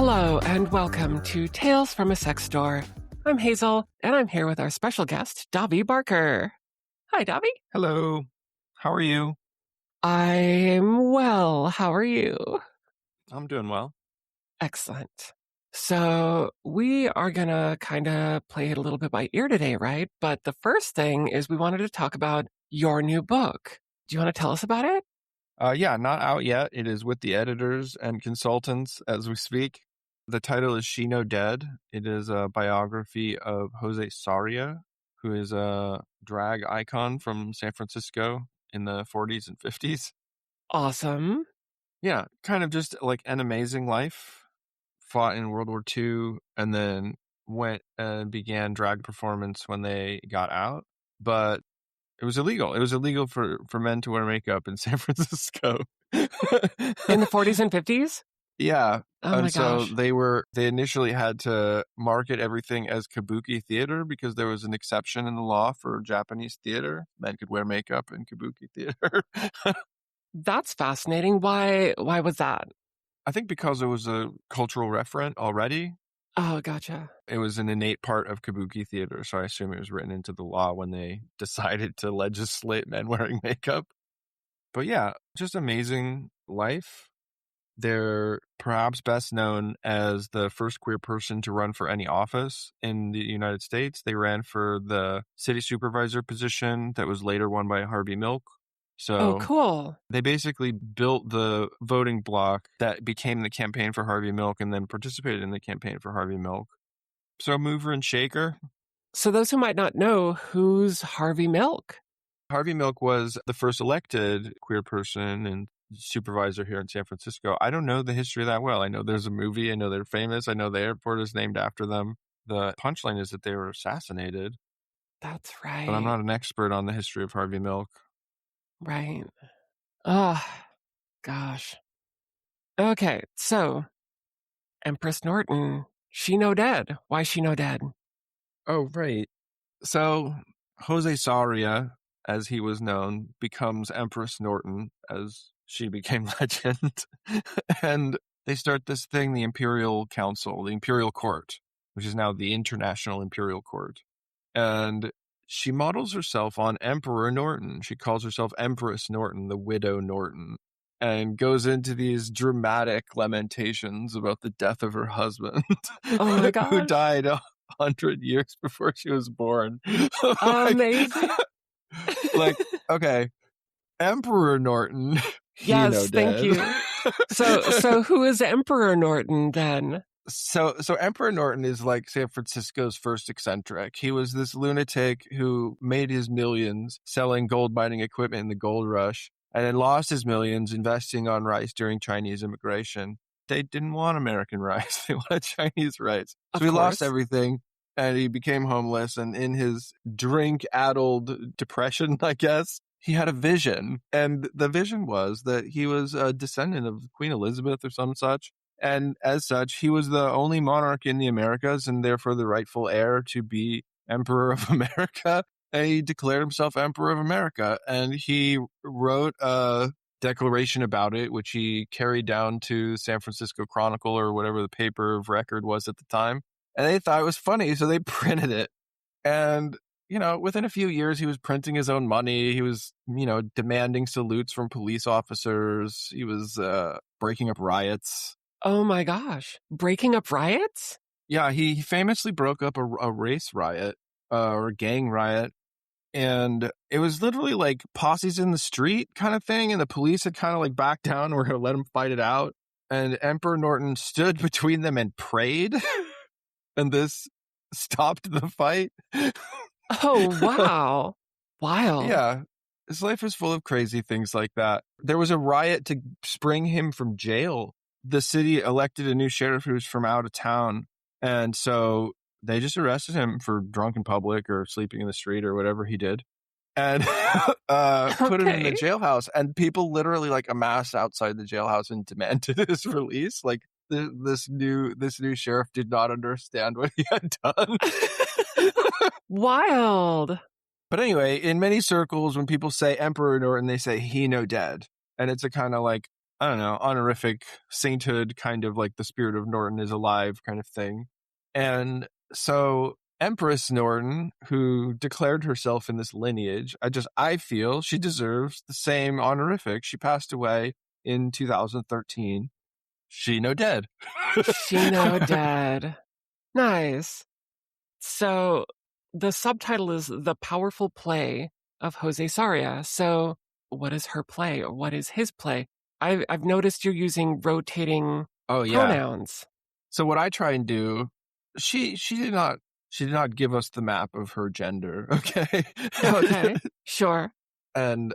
Hello and welcome to Tales from a Sex Store. I'm Hazel, and I'm here with our special guest, Davi Barker. Hi, Davi. Hello. How are you? I'm well. How are you? I'm doing well. Excellent. So we are going to kind of play it a little bit by ear today, right? But the first thing is we wanted to talk about your new book. Do you want to tell us about it? Yeah, not out yet. It is with the editors and consultants as we speak. The title is She No Dead. It is a biography of José Sarria, who is a drag icon from San Francisco in the 40s and 50s. Awesome. Yeah, kind of just like an amazing life. Fought in World War II and then went and began drag performance when they got out. But it was illegal. It was illegal for men to wear makeup in San Francisco. In the 40s and 50s? Yeah. Oh and my so gosh. they initially had to market everything as kabuki theater because there was an exception in the law for Japanese theater. Men could wear makeup in kabuki theater. That's fascinating. Why was that? I think because it was a cultural referent already. Oh, gotcha. It was an innate part of kabuki theater, so I assume it was written into the law when they decided to legislate men wearing makeup. But yeah, just amazing life. They're perhaps best known as the first queer person to run for any office in the United States. They ran for the city supervisor position that was later won by Harvey Milk. So Oh, cool. they basically built the voting bloc that became the campaign for Harvey Milk and then participated in the campaign for Harvey Milk. So mover and shaker. So those who might not know, who's Harvey Milk? Harvey Milk was the first elected queer person and supervisor here in San Francisco. I don't know the history that well. I know there's a movie. I know they're famous. I know the airport is named after them. The punchline is that they were assassinated. That's right. But I'm not an expert on the history of Harvey Milk. Right. Oh, gosh. Okay, so Empress Norton, she no dead. Why she no dead? Oh, right. So José Sarria, as he was known, becomes Empress Norton as she became legend. And they start this thing, the Imperial Council, the Imperial Court, which is now the International Imperial Court. And she models herself on Emperor Norton. She calls herself Empress Norton, the widow Norton, and goes into these dramatic lamentations about the death of her husband, Oh my gosh. who died 100 years before she was born. Amazing. Okay, Emperor Norton. Yes, thank you. So who is Emperor Norton then? So Emperor Norton is like San Francisco's first eccentric. He was this lunatic who made his millions selling gold mining equipment in the gold rush and then lost his millions investing on rice during Chinese immigration. They didn't want American rice. They wanted Chinese rice. So he lost everything and he became homeless. And in his drink-addled depression, I guess, he had a vision. And the vision was that he was a descendant of Queen Elizabeth or some such. And as such, he was the only monarch in the Americas and therefore the rightful heir to be Emperor of America. And he declared himself Emperor of America. And he wrote a declaration about it, which he carried down to San Francisco Chronicle or whatever the paper of record was at the time. And they thought it was funny, so they printed it. And, within a few years, he was printing his own money. He was, demanding salutes from police officers. He was breaking up riots. Oh my gosh. Breaking up riots? Yeah, he famously broke up a race riot or a gang riot. And it was literally like posses in the street kind of thing. And the police had kind of like backed down or let him fight it out. And Emperor Norton stood between them and prayed. And this stopped the fight. Oh, wow. Wild. Yeah. His life was full of crazy things like that. There was a riot to spring him from jail. The city elected a new sheriff who was from out of town. And so they just arrested him for drunk in public or sleeping in the street or whatever he did. And put him in the jailhouse. And people literally like amassed outside the jailhouse and demanded his release. Like this new sheriff did not understand what he had done. Wild. But anyway, in many circles, when people say Emperor Norton, they say he no dead. And it's a kind of like I don't know, honorific sainthood, kind of like the spirit of Norton is alive kind of thing. And so Empress Norton, who declared herself in this lineage, I feel she deserves the same honorific. She passed away in 2013. She no dead. She no dead. Nice. So the subtitle is The Powerful Play of José Sarria. So what is her play, or what is his play? I've noticed you're using rotating pronouns. So what I try and do, she did not give us the map of her gender, okay? Okay, sure. And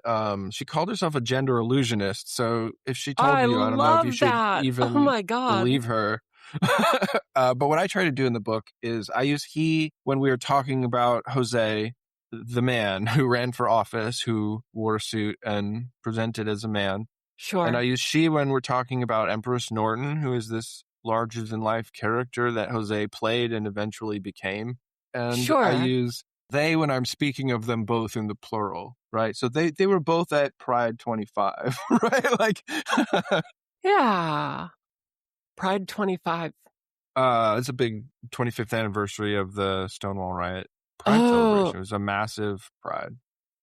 she called herself a gender illusionist. So if she told you, I don't know if you should even believe her. But what I try to do in the book is I use he when we were talking about Jose, the man who ran for office, who wore a suit and presented as a man. Sure. And I use she when we're talking about Empress Norton, who is this larger-than-life character that Jose played and eventually became. And sure. I use they when I'm speaking of them both in the plural, right? So they were both at Pride 25, right? Like, yeah. Pride 25. It's a big 25th anniversary of the Stonewall riot. Pride celebration. It was a massive pride.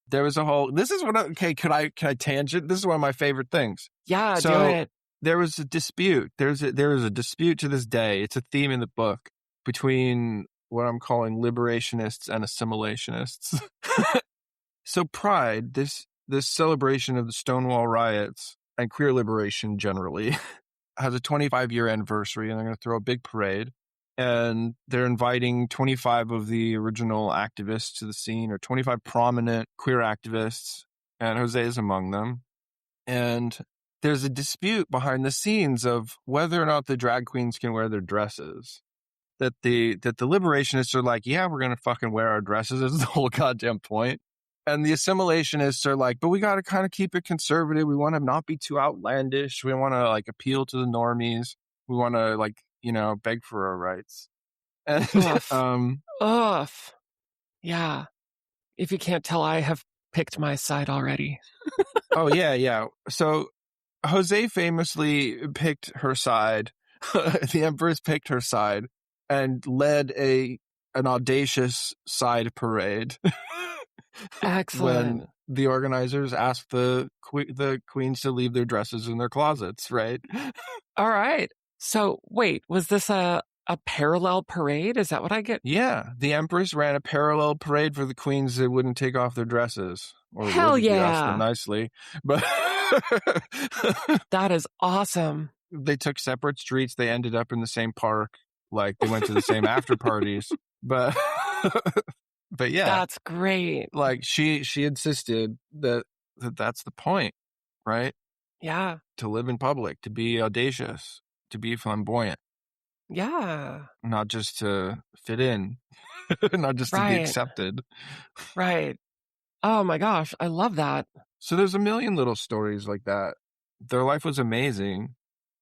There was a whole, can I tangent? This is one of my favorite things. Yeah, so do it. There was a dispute. There is a dispute to this day. It's a theme in the book between what I'm calling liberationists and assimilationists. So Pride, this celebration of the Stonewall riots and queer liberation generally, has a 25-year anniversary, and they're going to throw a big parade. And they're inviting 25 of the original activists to the scene, or 25 prominent queer activists, and Jose is among them. And there's a dispute behind the scenes of whether or not the drag queens can wear their dresses. That the liberationists are like, yeah, we're going to fucking wear our dresses. That's the whole goddamn point. And the assimilationists are like, but we got to kind of keep it conservative. We want to not be too outlandish. We want to like appeal to the normies. We want to like, beg for our rights. And, yeah. If you can't tell, I have picked my side already. Oh, yeah. So Jose famously picked her side. The Empress picked her side and led an audacious side parade. Excellent. When the organizers asked the queens to leave their dresses in their closets, right? All right. So wait, was this a parallel parade? Is that what I get? Yeah. The Empress ran a parallel parade for the queens that wouldn't take off their dresses. Or hell would, yeah. If you asked them nicely. But that is awesome. They took separate streets. They ended up in the same park. Like they went to the same after parties. But yeah. That's great. Like she insisted that that's the point, right? Yeah. To live in public, to be audacious, to be flamboyant. Yeah. Not just to fit in, not just to be accepted. Right. Oh my gosh, I love that. So there's a million little stories like that. Their life was amazing.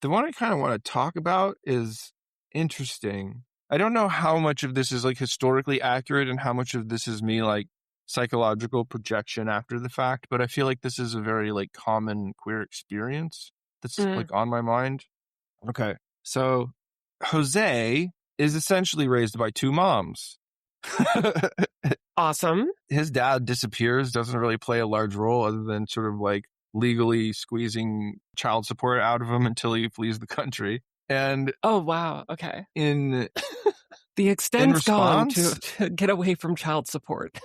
The one I kind of want to talk about is interesting. I don't know how much of this is like historically accurate and how much of this is me like psychological projection after the fact, but I feel like this is a very like common queer experience that's like on my mind. Okay. So Jose is essentially raised by two moms. Awesome. His dad disappears, doesn't really play a large role other than sort of like legally squeezing child support out of him until he flees the country. And oh, wow. Okay. The extent's gone to get away from child support.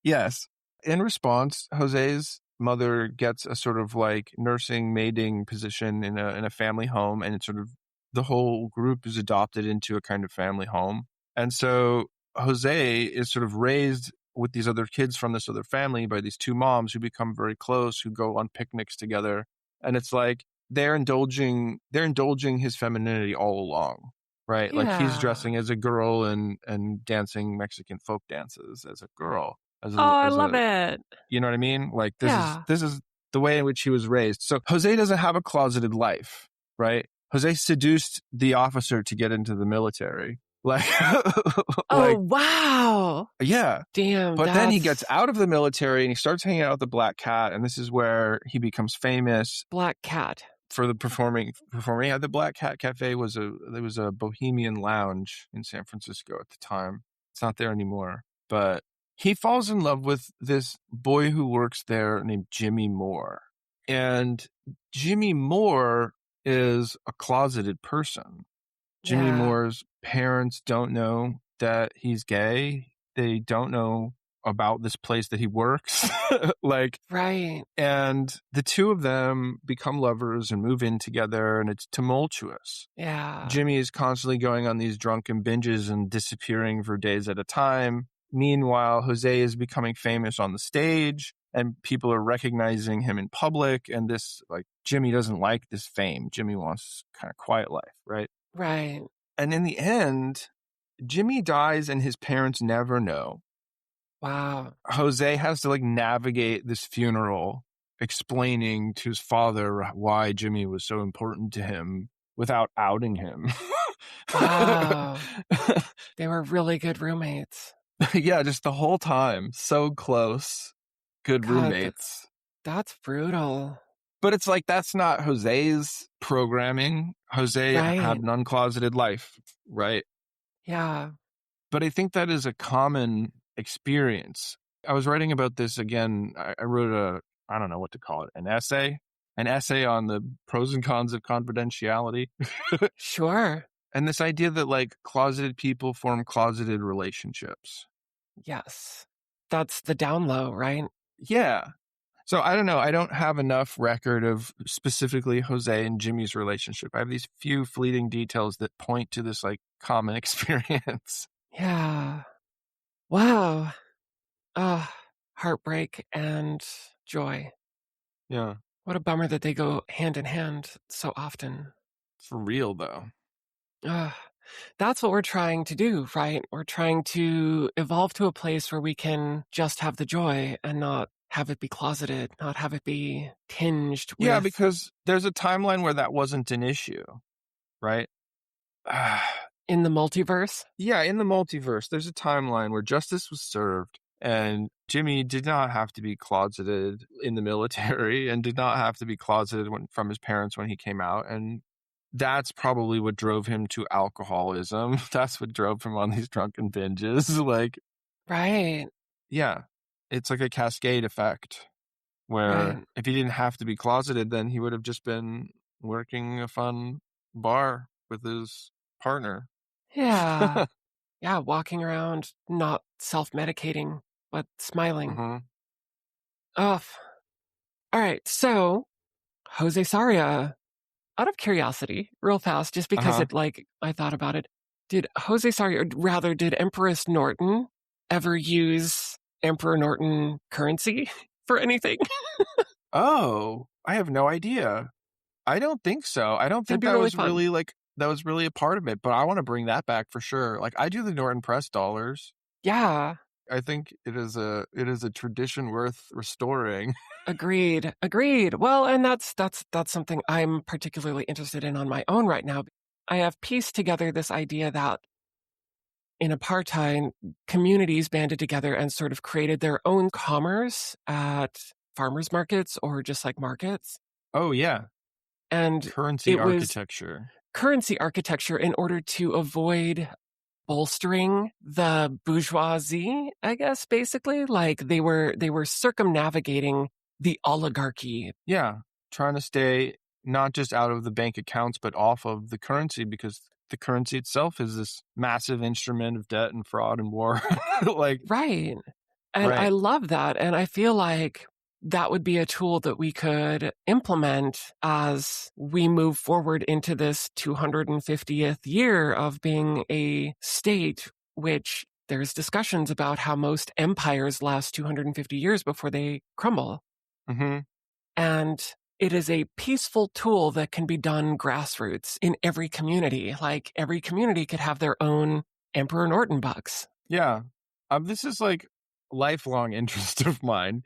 Yes. In response, Jose's mother gets a sort of like nursing maiding position in a family home, and it's sort of the whole group is adopted into a kind of family home. And so Jose is sort of raised with these other kids from this other family by these two moms who become very close, who go on picnics together. And it's like they're indulging his femininity all along, right? Yeah. Like he's dressing as a girl and dancing Mexican folk dances as a girl. I love it. You know what I mean? Like this is the way in which he was raised. So Jose doesn't have a closeted life, right? Jose seduced the officer to get into the military. Like, oh, wow. Yeah. Damn. But then he gets out of the military and he starts hanging out with the Black Cat. And this is where he becomes famous. Black Cat. for the performing. Yeah, the Black Cat Cafe was a bohemian lounge in San Francisco at the time. It's not there anymore. But he falls in love with this boy who works there named Jimmy Moore. And Jimmy Moore is a closeted person. Jimmy Yeah. Moore's parents don't know that he's gay. They don't know about this place that he works. Right. And the two of them become lovers and move in together, and it's tumultuous. Yeah. Jimmy is constantly going on these drunken binges and disappearing for days at a time. Meanwhile, Jose is becoming famous on the stage, and people are recognizing him in public. And Jimmy doesn't like this fame. Jimmy wants kind of quiet life, right? Right. And in the end, Jimmy dies and his parents never know. Wow. Jose has to navigate this funeral, explaining to his father why Jimmy was so important to him without outing him. Wow. They were really good roommates. Yeah, just the whole time. So close. Good God, roommates. that's brutal. But it's that's not Jose's programming. Jose Right. had an uncloseted life, right? Yeah. But I think that is a common experience. I was writing about this again. I wrote I don't know what to call it, an essay on the pros and cons of confidentiality. Sure. And this idea that closeted people form closeted relationships. Yes. That's the down low, right? Yeah. So I don't know. I don't have enough record of specifically Jose and Jimmy's relationship. I have these few fleeting details that point to this common experience. Yeah. Wow. Heartbreak and joy. Yeah. What a bummer that they go hand in hand so often. For real, though. That's what we're trying to do, right? We're trying to evolve to a place where we can just have the joy and not have it be closeted, not have it be tinged with... Yeah, because there's a timeline where that wasn't an issue, right? In the multiverse? Yeah, in the multiverse, there's a timeline where justice was served and Jimmy did not have to be closeted in the military and did not have to be closeted from his parents when he came out. And that's probably what drove him to alcoholism. That's what drove him on these drunken binges. Right. Yeah, it's a cascade effect where Right. if he didn't have to be closeted, then he would have just been working a fun bar with his partner. Yeah. Yeah, walking around, not self-medicating, but smiling. Mm-hmm. Ugh. All right, so Jose Sarria, out of curiosity, real fast, just because I thought about it, did Jose Sarria, or rather, did Empress Norton ever use Emperor Norton currency for anything? Oh, I have no idea. I don't think so. I don't That'd think be that really was fun. really that was really a part of it, but I want to bring that back for sure. I do the Norton Press dollars. Yeah. I think it is a tradition worth restoring. Agreed. Well, and that's something I'm particularly interested in on my own right now. I have pieced together this idea that in apartheid, communities banded together and sort of created their own commerce at farmers markets or just markets. Oh, yeah. And Currency it was architecture. Currency architecture in order to avoid bolstering the bourgeoisie, I guess, basically. They were circumnavigating the oligarchy. Yeah. Trying to stay not just out of the bank accounts, but off of the currency, because the currency itself is this massive instrument of debt and fraud and war. Right. And I love that. And I feel like that would be a tool that we could implement as we move forward into this 250th year of being a state, which there's discussions about how most empires last 250 years before they crumble. Mm-hmm. And it is a peaceful tool that can be done grassroots in every community. Every community could have their own Emperor Norton bucks. Yeah. This is lifelong interest of mine,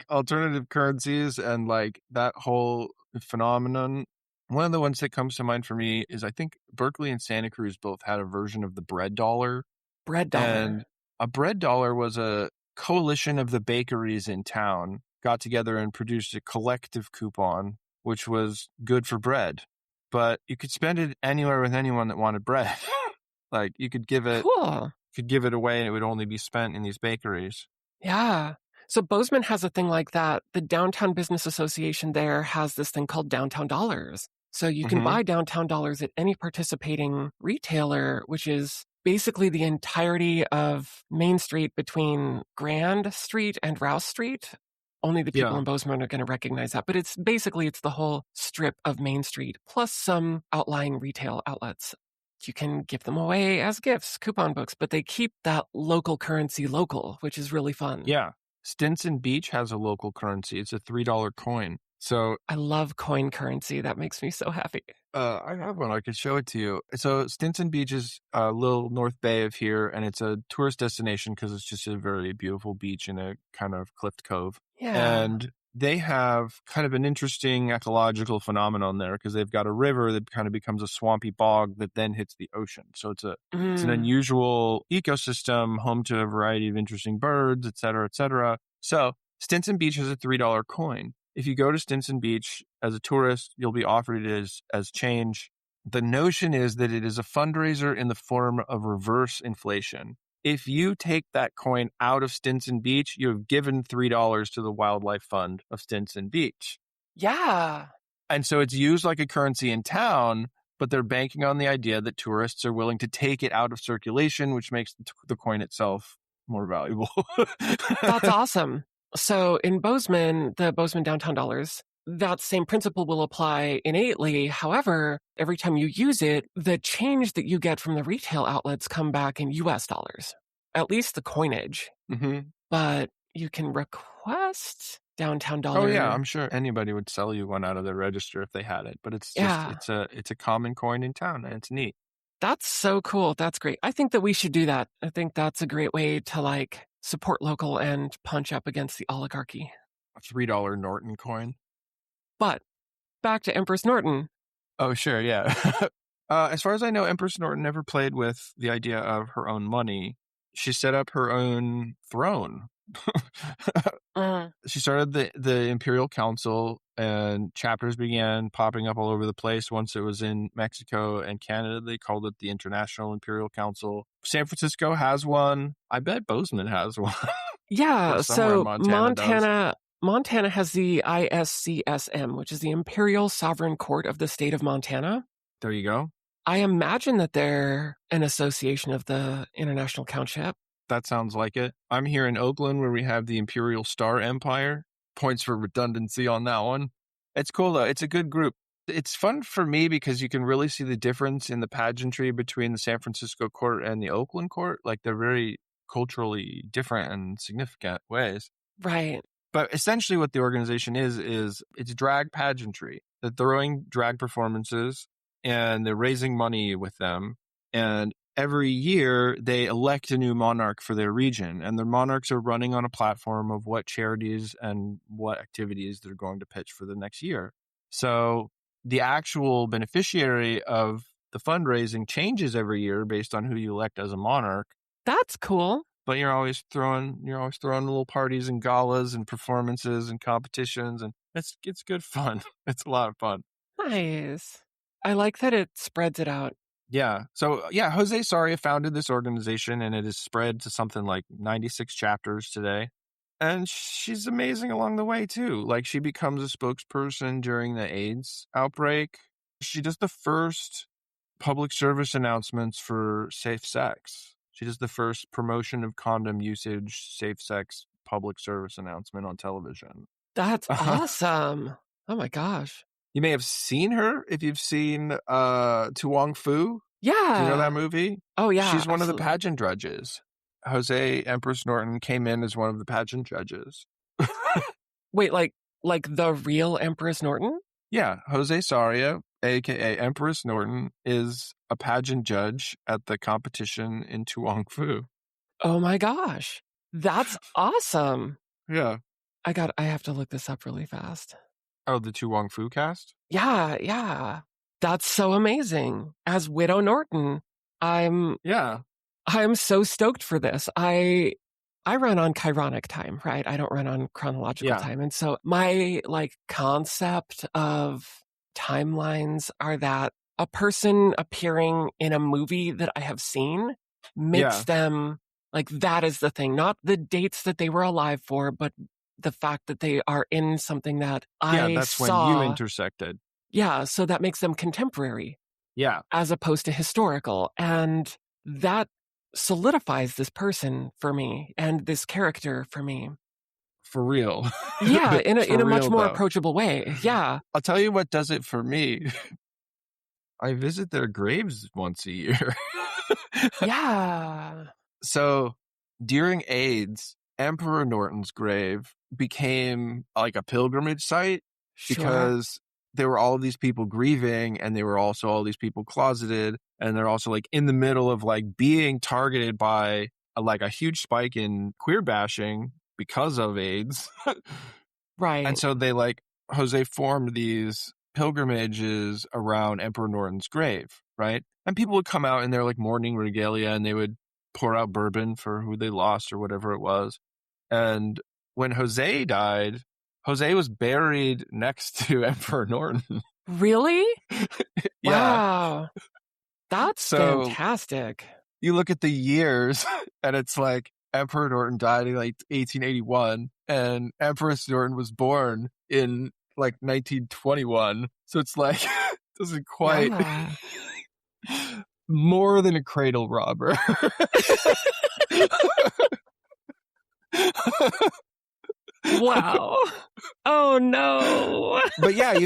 alternative currencies and that whole phenomenon. One of the ones that comes to mind for me is I think Berkeley and Santa Cruz both had a version of the bread dollar. Bread dollar. And a bread dollar was a coalition of the bakeries in town got together and produced a collective coupon which was good for bread. But you could spend it anywhere with anyone that wanted bread. Like you could give it Cool. away and it would only be spent in these bakeries. Yeah. So Bozeman has a thing like that. The Downtown Business Association there has this thing called Downtown Dollars. So you can buy downtown dollars at any participating retailer, which is basically the entirety of Main Street between Grand Street and Rouse Street. Only the people Yeah. in Bozeman are going to recognize that. But it's the whole strip of Main Street, plus some outlying retail outlets. You can give them away as gifts, coupon books, but they keep that local currency local, which is really fun. Yeah. Stinson Beach has a local currency. It's a $3 coin. So I love coin currency. That makes me so happy. I have one. I could show it to you. So Stinson Beach is a little north bay of here, and it's a tourist destination because it's just a very beautiful beach in a kind of cliffed cove. Yeah. And they have kind of an interesting ecological phenomenon there because they've got a river that kind of becomes a swampy bog that then hits the ocean. So it's an unusual ecosystem, home to a variety of interesting birds, et cetera, et cetera. So Stinson Beach has a $3 coin. If you go to Stinson Beach as a tourist, you'll be offered it as change. The notion is that it is a fundraiser in the form of reverse inflation. If you take that coin out of Stinson Beach, you have given $3 to the Wildlife Fund of Stinson Beach. Yeah. And so it's used like a currency in town, but they're banking on the idea that tourists are willing to take it out of circulation, which makes the coin itself more valuable. That's awesome. So in Bozeman, the Bozeman Downtown Dollars, that same principle will apply innately. However, every time you use it, the change that you get from the retail outlets come back in US dollars, at least the coinage. But you can request downtown dollar. Oh yeah, I'm sure anybody would sell you one out of their register if they had it, but it's just it's a common coin in town and it's neat. That's so cool. That's great. I think that we should do that. I think that's a great way to support local and punch up against the oligarchy. A $3 Norton coin. But back to Empress Norton. Oh, sure, yeah. As far as I know, Empress Norton never played with the idea of her own money. She set up her own throne. She started the Imperial Council, and chapters began popping up all over the place. Once it was in Mexico and Canada, they called it the International Imperial Council. San Francisco has one. I bet Bozeman has one. Yeah, so Montana has the ISCSM, which is the Imperial Sovereign Court of the state of Montana. There you go. I imagine that they're an association of the International Countship. That sounds like it. I'm here in Oakland where we have the Imperial Star Empire. Points for redundancy on that one. It's cool though. It's a good group. It's fun for me because you can really see the difference in the pageantry between the San Francisco court and the Oakland court. Like they're very culturally different in significant ways. Right. But essentially what the organization is it's drag pageantry. They're throwing drag performances and they're raising money with them. And every year they elect a new monarch for their region, and their monarchs are running on a platform of what charities and what activities they're going to pitch for the next year. So the actual beneficiary of the fundraising changes every year based on who you elect as a monarch. That's cool. But you're always throwing little parties and galas and performances and competitions, and it's good fun. It's a lot of fun. Nice. I like that it spreads it out. Yeah. So, yeah, José Sarria founded this organization, and it has spread to something like 96 chapters today. And she's amazing along the way, too. Like, she becomes a spokesperson during the AIDS outbreak. She does the first public service announcements for safe sex. She does the first promotion of condom usage, safe sex public service announcement on television. That's awesome. Oh, my gosh. You may have seen her if you've seen To Wong Fu. Yeah. Do you know that movie? Oh, yeah. She's one of the pageant judges. José Empress Norton came in as one of the pageant judges. Wait, like the real Empress Norton? Yeah. José Sarria, a.k.a. Empress Norton, is a pageant judge at the competition in To Wong Fu. Oh, my gosh. That's awesome. Yeah. I have to look this up really fast. Oh, the To Wong Fu cast? Yeah. That's so amazing. As Widow Norton, I'm so stoked for this. I I run on chironic time, right? I don't run on chronological Yeah. time. And so my concept of timelines are that a person appearing in a movie that I have seen makes Yeah. them that is the thing, not the dates that they were alive for, but the fact that they are in something that Yeah. I That's when you saw. intersected. Yeah. So that makes them contemporary Yeah. as opposed to historical. And that solidifies this person for me and this character for me. For real. Yeah, in For a much real, more though. approachable way. Yeah. I'll tell you what does it for me. I visit their graves once a year. Yeah. So during AIDS, Emperor Norton's grave became like a pilgrimage site Sure. because there were all of these people grieving and there were also all these people closeted. And they're also in the middle of being targeted by a huge spike in queer bashing because of AIDS. And Right. so they Jose formed these pilgrimages around Emperor Norton's grave, right? And people would come out in their mourning regalia and they would pour out bourbon for who they lost or whatever it was. And when Jose died, Jose was buried next to Emperor Norton. Really? Yeah. Wow. That's So fantastic. you look at the years and it's Emperor Norton died in 1881 and Empress Norton was born in 1921. So it's doesn't quite Yeah. more than a cradle robber. Wow. Oh no. But yeah,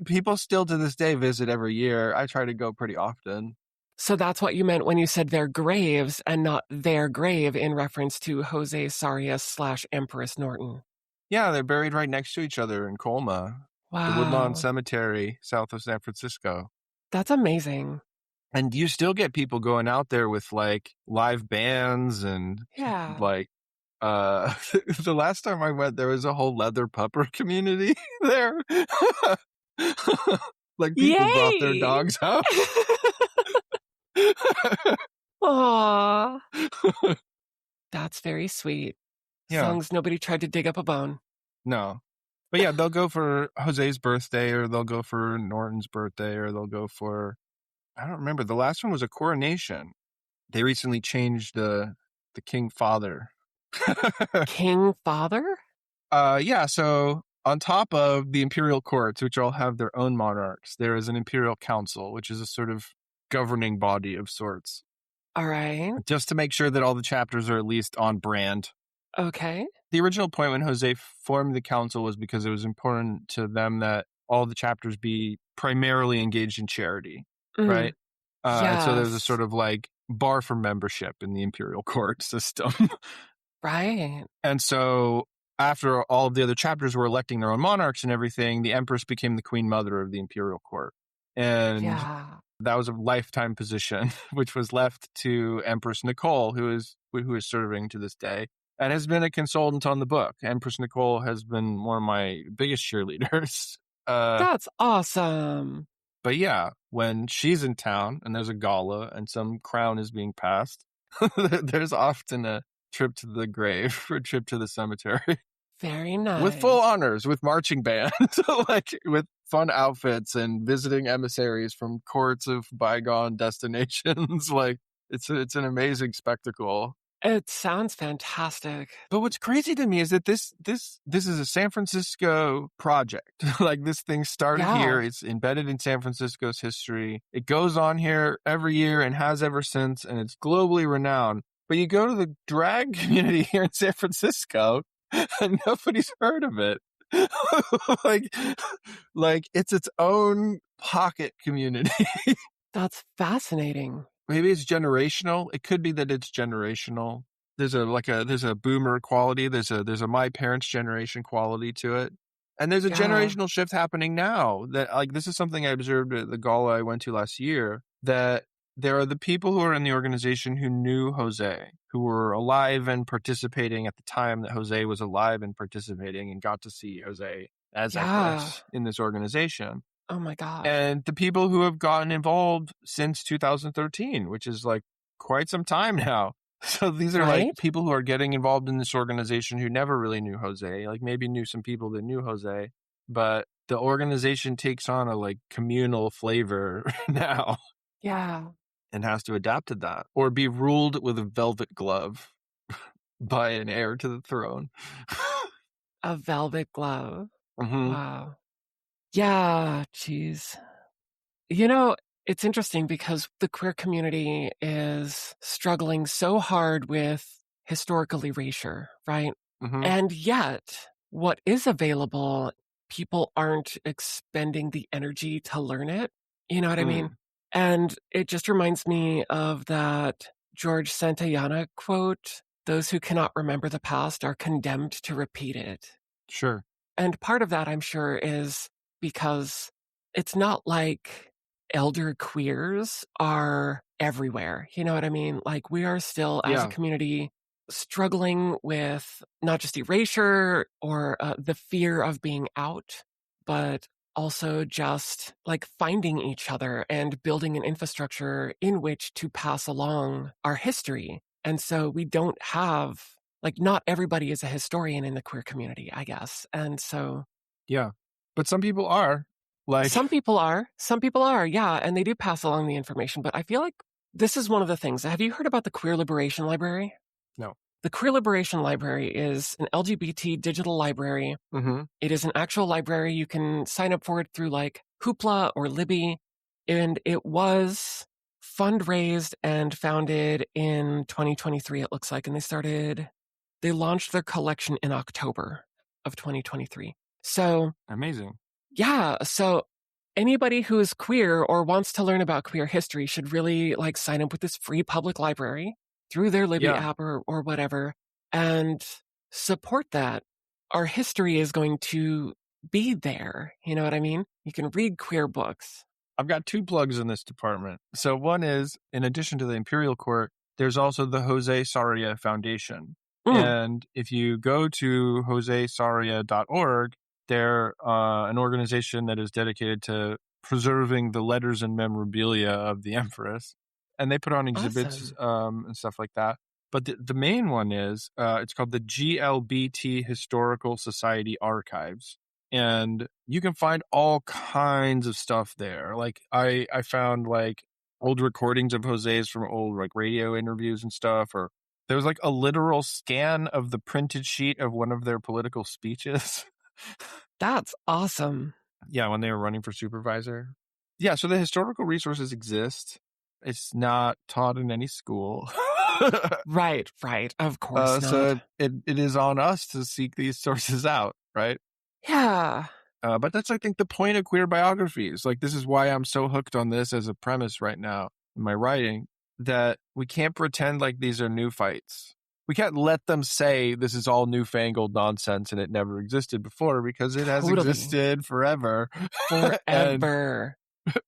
people still to this day visit every year. I try to go pretty often. So that's what you meant when you said their graves and not their grave in reference to José Sarria / Empress Norton. Yeah, they're buried right next to each other in Colma, the Woodlawn Wow. Cemetery, south of San Francisco. That's amazing. And you still get people going out there with live bands and Yeah. the last time I went, there was a whole leather pupper community there. People brought their Yay! dogs out. Aww. That's very sweet. As Yeah. long as nobody tried to dig up a bone. No. But yeah, they'll go for Jose's birthday or they'll go for Norton's birthday or they'll go for, I don't remember. The last one was a coronation. They recently changed the King Father. King Father? Yeah, so on top of the imperial courts, which all have their own monarchs, there is an imperial council, which is a sort of governing body of sorts. All right. Just to make sure that all the chapters are at least on brand. Okay. The original point when Jose formed the council was because it was important to them that all the chapters be primarily engaged in charity, right? And so there's a Yes. sort of bar for membership in the imperial court system. Right. And so after all of the other chapters were electing their own monarchs and everything, the empress became the queen mother of the imperial court. And Yeah. that was a lifetime position, which was left to Empress Nicole, who is serving to this day and has been a consultant on the book. Empress Nicole has been one of my biggest cheerleaders. That's awesome. But yeah, when she's in town and there's a gala and some crown is being passed, there's often a trip to the grave or a trip to the cemetery. Very nice. With full honors, with marching band, with fun outfits and visiting emissaries from courts of bygone destinations. It's an amazing spectacle. It sounds fantastic. But what's crazy to me is that this is a San Francisco project. This thing started here. It's embedded in San Francisco's history. It goes on here every year and has ever since, and it's globally renowned. But you go to the drag community here in San Francisco, and nobody's heard of it. It's its own pocket community. That's fascinating. Maybe it's generational. It could be that it's generational. There's a boomer quality. There's a my parents' generation quality to it. And there's a generational shift happening now that this is something I observed at the gala I went to last year, that there are the people who are in the organization who knew Jose, who were alive and participating at the time that Jose was alive and participating and got to see Jose as Empress in this organization. Oh my God. And the people who have gotten involved since 2013, which is quite some time now. So these are like Right? people who are getting involved in this organization who never really knew Jose, like maybe knew some people that knew Jose, but the organization takes on a like communal flavor now Yeah. and has to adapt to that or be ruled with a velvet glove by an heir to the throne. A velvet glove. Hmm. Wow. Yeah, geez. You know, it's interesting because the queer community is struggling so hard with historical erasure, right? Hmm. And yet, what is available, people aren't expending the energy to learn it. You know what I mean? Mm, And it just reminds me of that George Santayana quote: those who cannot remember the past are condemned to repeat it. sure. And part of that, I'm sure, is because it's not like elder queers are everywhere. You know what I mean? Like, we are still, as a Yeah. community, struggling with not just erasure or the fear of being out, but also just like finding each other and building an infrastructure in which to pass along our history. And so we don't have, like, not everybody is a historian in the queer community, I guess. And so Yeah. But some people are like, some people are, yeah, and they do pass along the information. But I feel like this is one of the things. Have you heard about the Queer Liberation Library? no. The Queer Liberation Library is an LGBT digital library. Hmm. It is an actual library. You can sign up for it through like Hoopla or Libby. And it was fundraised and founded in 2023, it looks like. And they launched their collection in October of 2023. So Amazing. yeah, so anybody who is queer or wants to learn about queer history should really like sign up with this free public library through their Libby Yeah. app or whatever and support that. Our history is going to be there. You know what I mean? You can read queer books. I've got two plugs in this department. So one is, in addition to the Imperial Court, there's also the José Sarria Foundation. Mm, And if you go to josesarria.org, they're an organization that is dedicated to preserving the letters and memorabilia of the Empress. And they put on exhibits awesome. and stuff like that. But the main one is, it's called the GLBT Historical Society Archives. And you can find all kinds of stuff there. Like I found like old recordings of Jose's from old like radio interviews and stuff, or there was like a literal scan of the printed sheet of one of their political speeches. That's awesome. Yeah, when they were running for supervisor. Yeah, so the historical resources exist. It's not taught in any school. Right, right. Of course So not. it is on us to seek these sources out, right? Yeah. But that's, I think, the point of queer biographies. Like, this is why I'm so hooked on this as a premise right now in my writing, that we can't pretend like these are new fights. We can't let them say this is all newfangled nonsense and it never existed before, because it has Totally. existed forever. And Forever.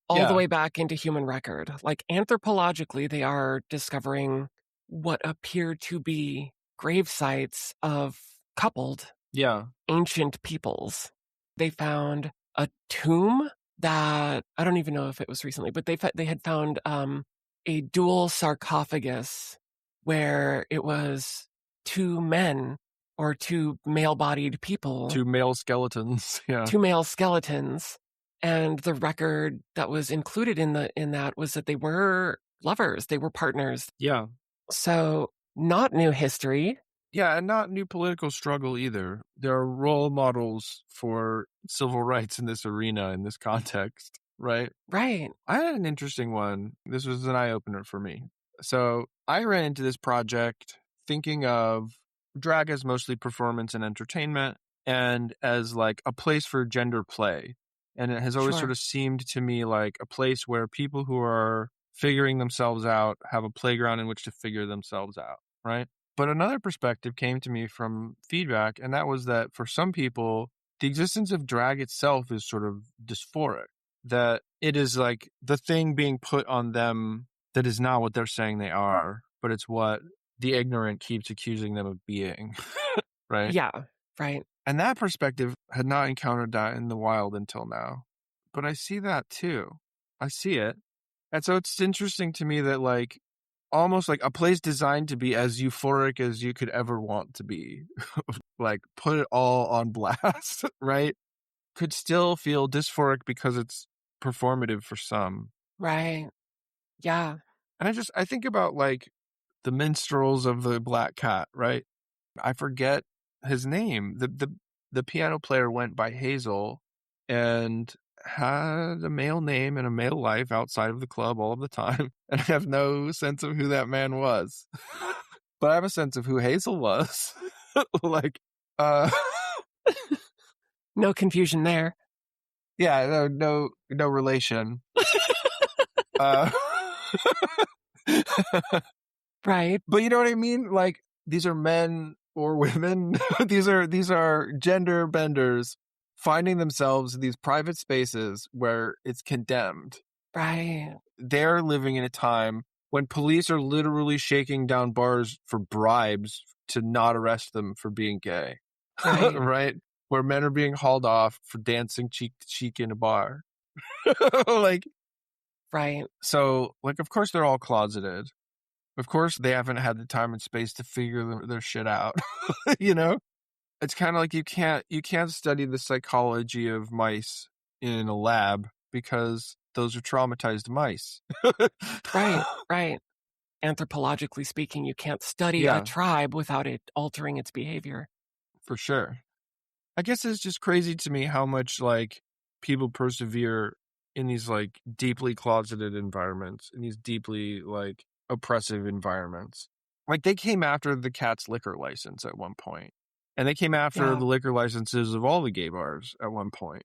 All the yeah, way back into human record. Like, anthropologically, they are discovering what appear to be grave sites of coupled yeah, ancient peoples. They found a tomb that I don't even know if it was recently, but they had found a dual sarcophagus where it was two men or two male-bodied people, two male skeletons. Yeah, two male skeletons, and the record that was included in that was that they were lovers, they were partners. yeah. So not new history. Yeah, and not new political struggle either. There are role models for civil rights in this arena, in this context, right? Right. I had an interesting one. This was an eye opener for me. So I ran into this project thinking of drag as mostly performance and entertainment and as like a place for gender play. And it has always sort Sure. of seemed to me like a place where people who are figuring themselves out have a playground in which to figure themselves out, right? But another perspective came to me from feedback, and that was that for some people, the existence of drag itself is sort of dysphoric, that it is like the thing being put on them that is not what they're saying they are, but it's what the ignorant keeps accusing them of being, right? Yeah. Right. And that perspective had not encountered that in the wild until now. But I see that too. I see it. And so it's interesting to me that like almost like a place designed to be as euphoric as you could ever want to be. Like, put it all on blast, right? Could still feel dysphoric because it's performative for some. Right. Yeah. And I think about like the minstrels of the Black Cat, right? I forget his name. The piano player went by Hazel and had a male name and a male life outside of the club all of the time. And I have no sense of who that man was. But I have a sense of who Hazel was. Like, No confusion there. yeah, no relation. uh, Right. But you know what I mean? Like, these are men or women. these are gender benders finding themselves in these private spaces where it's condemned. Right. They're living in a time when police are literally shaking down bars for bribes to not arrest them for being gay. Right. Right? Where men are being hauled off for dancing cheek to cheek in a bar. Like, Right. so, like, of course they're all closeted. Of course they haven't had the time and space to figure their shit out. You know? It's kind of like you can't study the psychology of mice in a lab because those are traumatized mice. Right. Right. Anthropologically speaking, you can't study a Yeah, tribe without it altering its behavior. for sure. I guess it's just crazy to me how much like people persevere in these like deeply closeted environments, in these deeply like oppressive environments. Like, they came after the Cat's liquor license at one point, and they came after Yeah. the liquor licenses of all the gay bars at one point.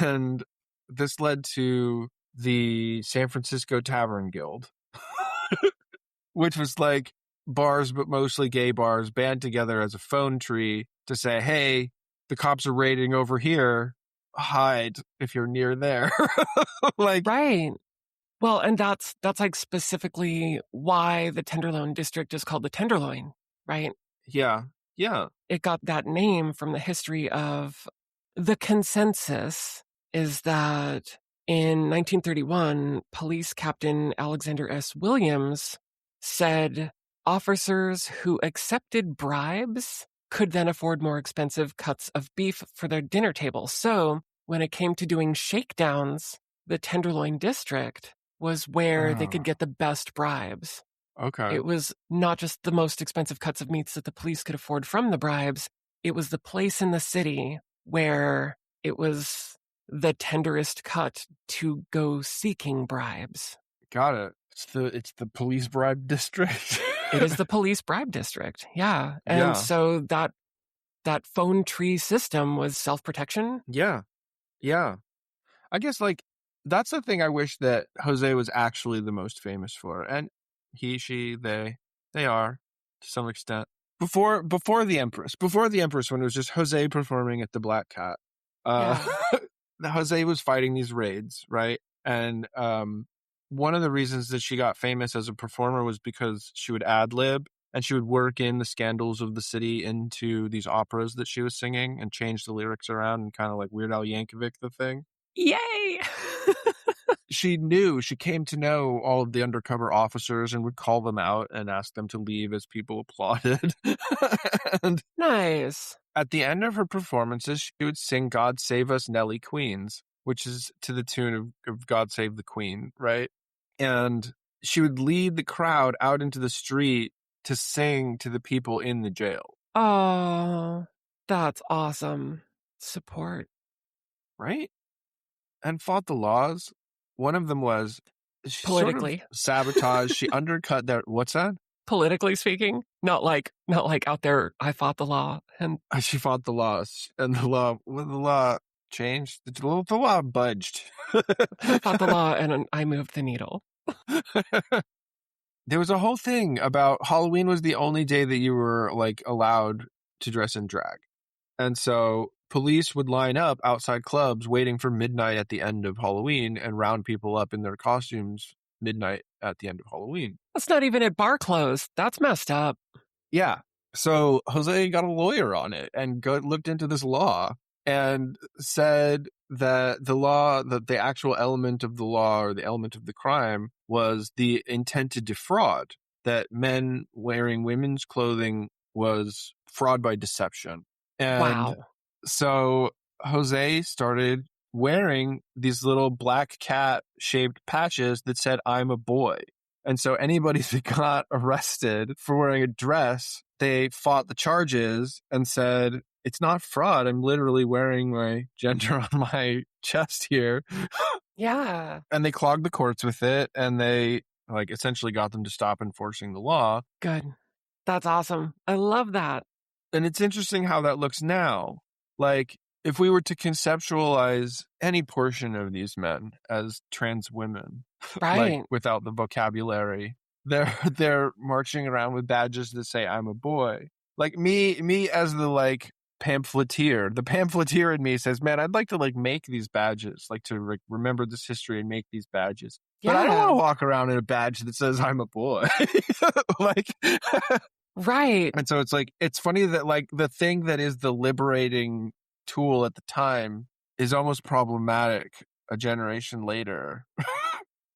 And this led to the San Francisco Tavern Guild, which was like bars, but mostly gay bars, band together as a phone tree to say, hey, the cops are raiding over here. Hide if you're near there. Like, Right. Well, and that's like specifically why the Tenderloin district is called the Tenderloin, right? yeah, yeah. It got that name from the history of the consensus is that in 1931, police captain Alexander S. Williams said officers who accepted bribes could then afford more expensive cuts of beef for their dinner table. So when it came to doing shakedowns, the Tenderloin district was where they could Oh, get the best bribes. okay. It was not just the most expensive cuts of meats that the police could afford from the bribes. It was the place in the city where it was the tenderest cut to go seeking bribes. Got it. It's the police bribe district. It is the police bribe district. Yeah. And Yeah. so that phone tree system was self-protection. Yeah. Yeah. I guess like that's the thing I wish that Jose was actually the most famous for. And he, she, they are to some extent. Before the Empress, when it was just Jose performing at the Black Cat, uh Yeah. Jose was fighting these raids, right? And one of the reasons that she got famous as a performer was because she would ad lib and she would work in the scandals of the city into these operas that she was singing and change the lyrics around and kind of like Weird Al Yankovic the thing. Yay. She came to know all of the undercover officers and would call them out and ask them to leave as people applauded. And Nice. at the end of her performances, she would sing God Save Us, Nelly Queens, which is to the tune of God Save the Queen, right? And she would lead the crowd out into the street to sing to the people in the jail. Oh, that's awesome. Support. Right? And fought the laws. One of them was she sort of Politically. sabotaged. She undercut their, what's that? Politically speaking, not like out there, I fought the law and She fought the laws, and the law changed. The law budged. I fought the law and I moved the needle. There was a whole thing about Halloween was the only day that you were like allowed to dress in drag. And so police would line up outside clubs waiting for midnight at the end of Halloween and round people up in their costumes midnight at the end of Halloween. That's not even at bar close. That's messed up. Yeah. So Jose got a lawyer on it and looked into this law and said that the actual element of the law or the element of the crime was the intent to defraud. that men wearing women's clothing was fraud by deception. And Wow. so Jose started wearing these little black cat shaped patches that said, "I'm a boy." And so anybody that got arrested for wearing a dress, they fought the charges and said, "It's not fraud. I'm literally wearing my gender on my chest here." Yeah. And they clogged the courts with it, and they like essentially got them to stop enforcing the law. Good. That's awesome. I love that. And it's interesting how that looks now. Like, if we were to conceptualize any portion of these men as trans women, like Right. without the vocabulary, they're marching around with badges that say "I'm a boy." Like me as the like pamphleteer. The pamphleteer in me says, "Man, I'd like to like make these badges, like to like, remember this history and make these badges." But I don't want Yeah. to walk around in a badge that says "I'm a boy." Like Right. and so it's like, it's funny that like the thing that is the liberating tool at the time is almost problematic a generation later.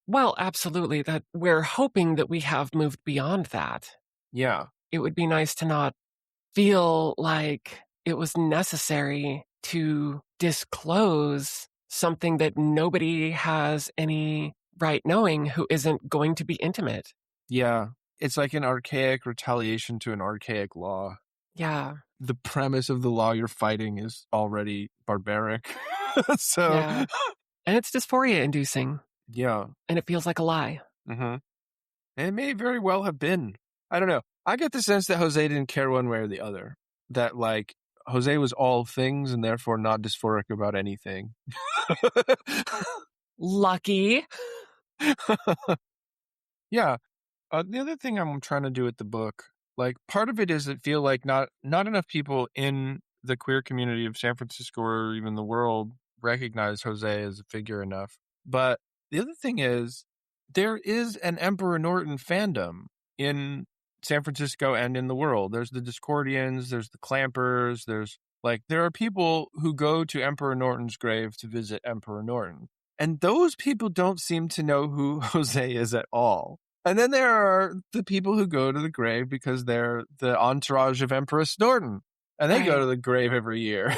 Well, absolutely. That we're hoping that we have moved beyond that. Yeah. It would be nice to not feel like it was necessary to disclose something that nobody has any right knowing who isn't going to be intimate. Yeah. It's like an archaic retaliation to an archaic law. Yeah. The premise of the law you're fighting is already barbaric. So, Yeah. And it's dysphoria inducing yeah. and it feels like a lie. Mm-hmm. And it may very well have been. I don't know. I get the sense that Jose didn't care one way or the other. That like Jose was all things and therefore not dysphoric about anything. Lucky. Yeah. The other thing I'm trying to do with the book, like part of it is that feel like not enough people in the queer community of San Francisco or even the world recognize Jose as a figure enough. But the other thing is there is an Emperor Norton fandom in San Francisco and in the world. There's the Discordians, there's the Clampers, there are people who go to Emperor Norton's grave to visit Emperor Norton. And those people don't seem to know who Jose is at all. And then there are the people who go to the grave because they're the entourage of Empress Norton. And they go Right. to the grave every year.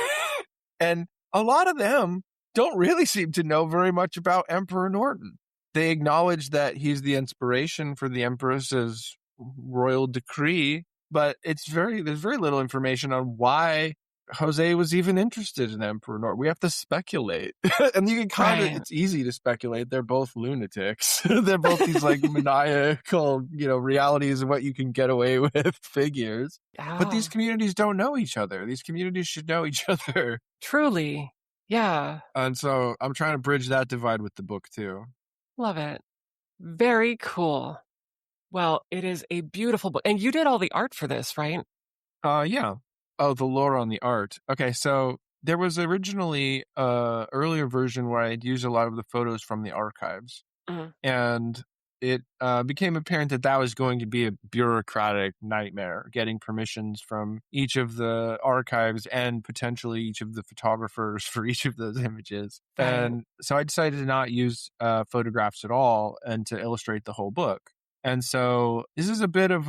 And a lot of them don't really seem to know very much about Emperor Norton. They acknowledge that he's the inspiration for the Empress's royal decree, but there's very little information on why Jose was even interested in Emperor Norton. We have to speculate. And you can Right. it's easy to speculate. They're both lunatics. They're both these like maniacal, realities of what you can get away with figures. But Yeah. these communities don't know each other. These communities should know each other. Truly. Yeah. And so I'm trying to bridge that divide with the book too. Love it. Very cool. Well, it is a beautiful book. And you did all the art for this, right? Yeah. Oh, the lore on the art. Okay, so there was originally a earlier version where I'd use a lot of the photos from the archives, Mhm. and it became apparent that that was going to be a bureaucratic nightmare, getting permissions from each of the archives and potentially each of the photographers for each of those images. Right. And so I decided to not use photographs at all and to illustrate the whole book. And so this is a bit of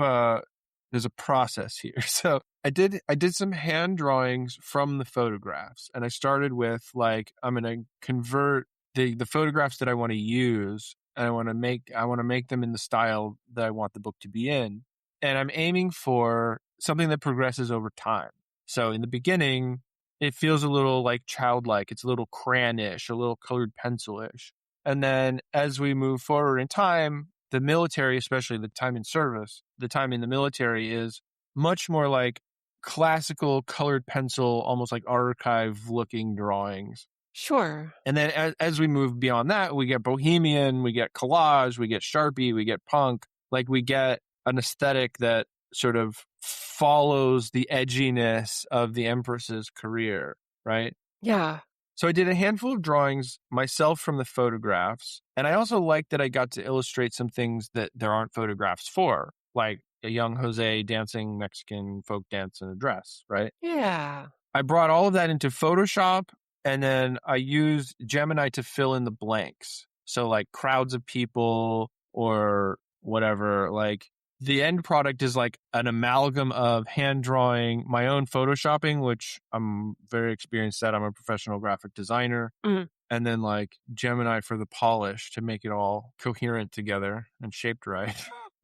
there's a process here. So I did some hand drawings from the photographs, and I started with like, I'm going to convert the photographs that I want to use, and I want to make them in the style that I want the book to be in. And I'm aiming for something that progresses over time. So in the beginning, it feels a little like childlike. It's a little crayon-ish, a little colored pencil-ish. And then as we move forward in time, the military, especially the time in service, the time in the military is much more like classical colored pencil, almost like archive looking drawings. Sure. And then as we move beyond that, we get bohemian, we get collage, we get Sharpie, we get punk. Like we get an aesthetic that sort of follows the edginess of the Empress's career, right? Yeah. So I did a handful of drawings myself from the photographs. And I also liked that I got to illustrate some things that there aren't photographs for, like a young Jose dancing Mexican folk dance in a dress, right? Yeah. I brought all of that into Photoshop, and then I used Gemini to fill in the blanks. So like crowds of people or whatever, like the end product is like an amalgam of hand drawing, my own photoshopping, which I'm very experienced at. I'm a professional graphic designer. Mhm. And then like Gemini for the polish to make it all coherent together and shaped right.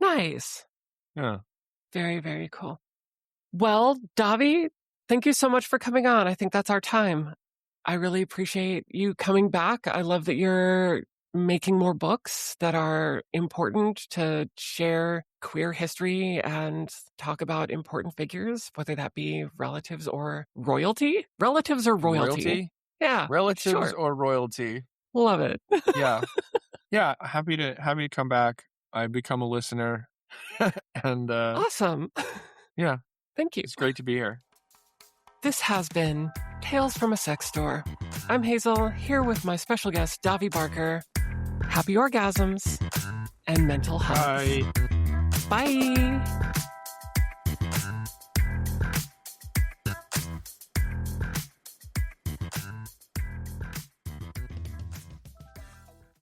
Nice. Yeah. Very, very cool. Well, Davi, thank you so much for coming on. I think that's our time. I really appreciate you coming back. I love that you're making more books that are important to share queer history and talk about important figures, whether that be relatives or royalty. Relatives or royalty? Royalty? Yeah. Relatives Sure. or royalty? Love it. Yeah. Yeah. Happy to come back. I've become a listener. And Awesome. yeah, Thank you. it's great to be here. This has been Tales from a Sex Store. I'm Hazel, here with my special guest, Davi Barker. Happy orgasms and mental health. Bye. Bye.